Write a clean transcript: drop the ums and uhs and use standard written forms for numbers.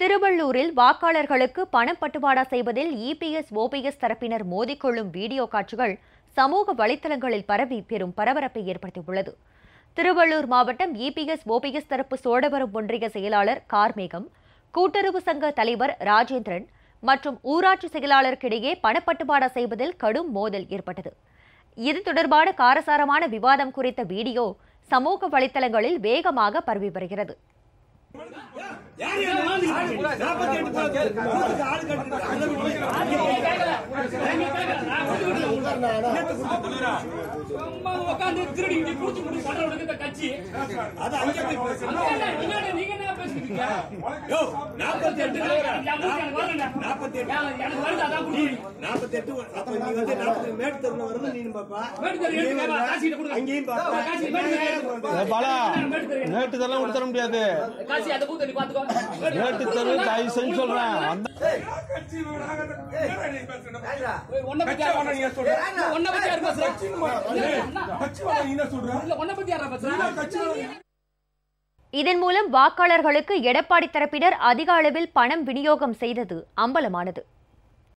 திருவள்ளூரில் வாக்காளர்களுக்கு பணப்பட்டுவாடா செய்வதில் இபிஎஸ் ஓபிஎஸ் தரப்பினர் மோதிக்கொள்ளும் வீடியோ காட்சிகள் சமூக வலைதளங்களில் பரவி பெரும் பரபரப்பை ஏற்படுத்தியுள்ளது. திருவள்ளூர் மாவட்டம் இபிஎஸ் ஓபிஎஸ் தரப்பு சோழவரம் ஒன்றிய செயலாளர் கார்மேகம், கூட்டுறவு சங்க தலைவர் ராஜேந்திரன் மற்றும் ஊராட்சி செயலாளருக்கிடையே பணப்பட்டுவாடா செய்வதில் கடும் மோதல் ஏற்பட்டது. இது தொடர்பான காரசாரமான விவாதம் குறித்த வீடியோ சமூக வலைதளங்களில் வேகமாக பரவி வருகிறது. இதன் மூலம் வாக்காளர்களுக்கு எடப்பாடி தரப்பினர் அதிக அளவில் பணம் விநியோகம் செய்தது அம்பலமானது.